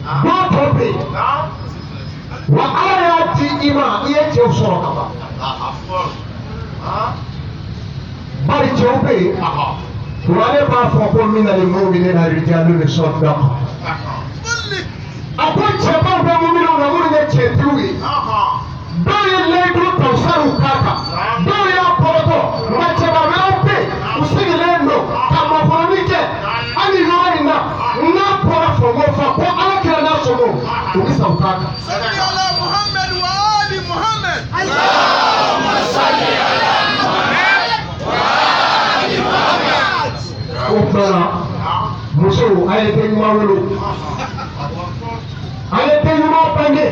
Don't pay. Wa ala ti ima iye che usoro kaba. Bari che upe. Wale ba fo ko min al mu'minina rijalun sadaqa. Akwai che ba ba mu'minu na mun ne che tuwi. Dole le du to saru kaka. Dole ya poroto. Ma che ba me upe. Usigi le no. Kama fonike. Ani no ina. Na pora fo mo fa ko ala kira na so mo. Ubisa ukaka. Salli ala Muhammad wa ali Muhammad. Allahumma salli ala Muhammad wa ali Muhammad. Ubara muso ayete mawulu. Ayete mo pange.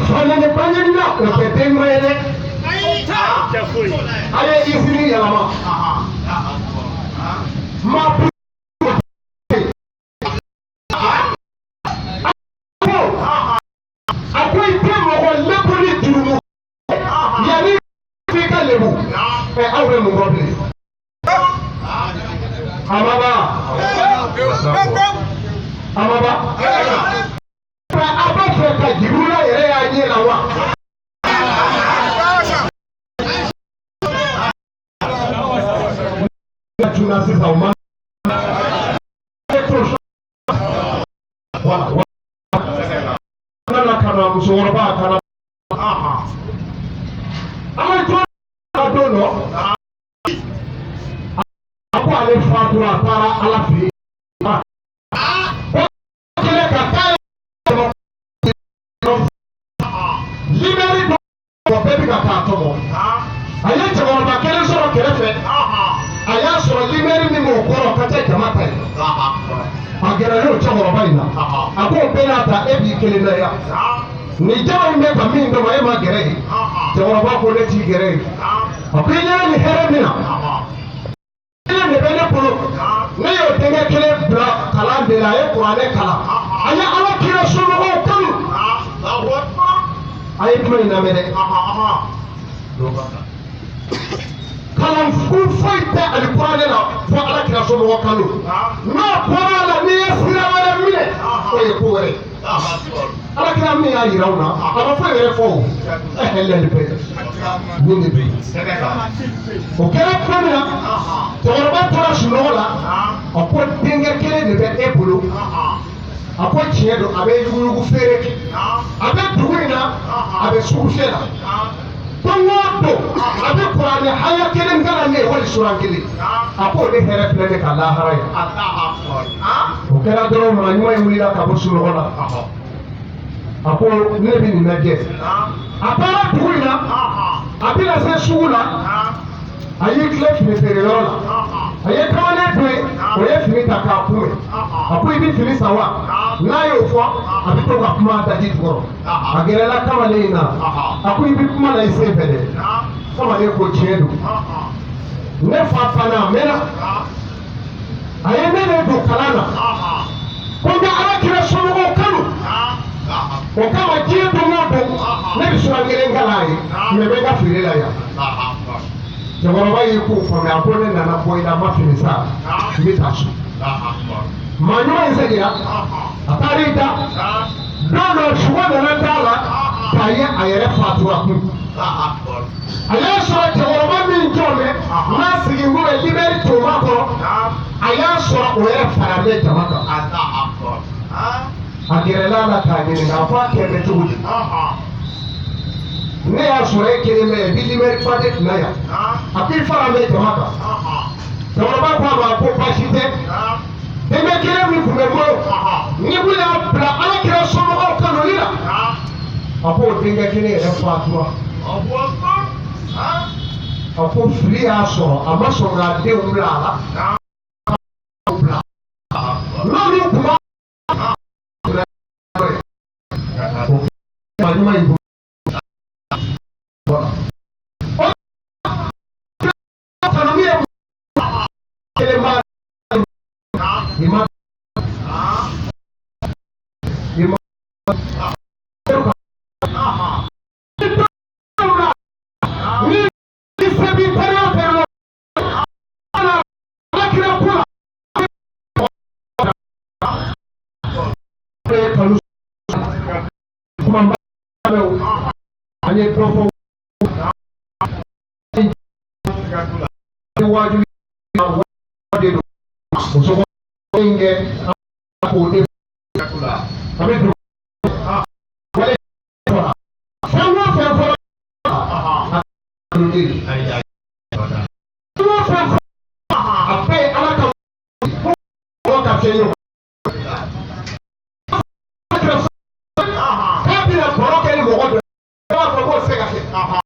Fane ne pange na o pete mele. Aye isini yalama. Ma akwai temo ko lebuli jurumu. Yani fika lebu. Awre mu roble. Amaba. Amaba. Aba feka jirula yere ya nye na wa. Tuna sisa uma. Kana kana musoroba kana. Ama dono. Ako ale fatura para ala fi. Kele kata. Liberi do bebi kata tomo. Aye chawon ba kele soro kerefe. Aya soro liberi ni mo koro kata jamata. Agera yo chawon ba ina. Ako bena ta ebi kele na ya. Ni jawo me ka min do ma e ma gere. Chawon ba ko le ti gere. Apinya ni heremina. Ne bene polo ne yo tenge kele bra kala de la e Qur'ane kala aya ala kira sunu o kan ay tuma ina mede kala fu faita al Qur'ane la fo ala kira sunu o kanu no pora la ni sira wala mine o ye ko wore ala kira mi ya yirawna ala fo yere fo hele pe ni be o kera kona tɔgɔrɔba tora sunɔgɔ la a ko denkɛ kelen de bɛ e bolo a ko tiɲɛ don a bɛ yuguyugu feere kɛ a bɛ dugu in na a bɛ sugu fiyɛ la don o don a bɛ kuranɛ haya kelen kalan ne ye wali suran kelen a ko ne hɛrɛ filɛ ne ka lahara ye o kɛra dɔrɔn maa ɲuman in wulila ka bɔ sunɔgɔ la a ko ne bɛ nin lajɛ a taara dugu in na a bɛna se sugu la. A ye tile fini feere yɔrɔ la a ye kamalen don ye o ye fini ta k'a kunbɛn a ko i bɛ fini san wa n'a y'o fɔ a bɛ to ka kuma daji jukɔrɔ a gɛrɛla kamalen in na a ko i bɛ kuma la i sen fɛ dɛ kamalen ko tiɲɛ don ne fa fana a mɛnna a ye ne de don kalan na ko n bɛ ala kira somɔgɔw kanu o kama diɲɛ don o don ne bɛ suran kelen kalan a ye mɛ bɛ ka feere la yan. Cɛkɔrɔba y'i k'o faamuya ko ne nana bɔ i la ma fini sa i bɛ taa so. Maa ɲuman in seginna a taara i da don dɔ sugo nana d'a la k'a ye a yɛrɛ fatura kun. A y'a sɔrɔ cɛkɔrɔba min jɔn bɛ n'a sigi kun bɛ libɛri toma kɔrɔ a y'a sɔrɔ o yɛrɛ faralen jama kan. A gɛrɛl'a la k'a ɲininka a fɔ a kɛ bɛ cogo di. Ne y'a sɔrɔ e kelen bɛ yen bi libɛri ba de tun bɛ yan a k'i fara bɛ jama kan cɛkɔrɔba ko a ma ko baasi tɛ denkɛ kelen min tun bɛ n bolo ni ko y'a bila ala kɛra somɔgɔw kanuli la a ko o denkɛ kelen yɛrɛ fatura a ko fili y'a sɔrɔ a ma sɔn k'a denw bila a la n'olu tun b'a ɲuman in an ye dɔ fɔ wajibi de don muso in kɛ k'o de a bɛ don wale fɛn o fɛn fɔlɔ a bɛɛ ye ala ka mɔgɔ ka fɛn ye k'a bɛna baro kɛ ni mɔgɔ dɔ ye i b'a fɔ k'o tɛ se ka kɛ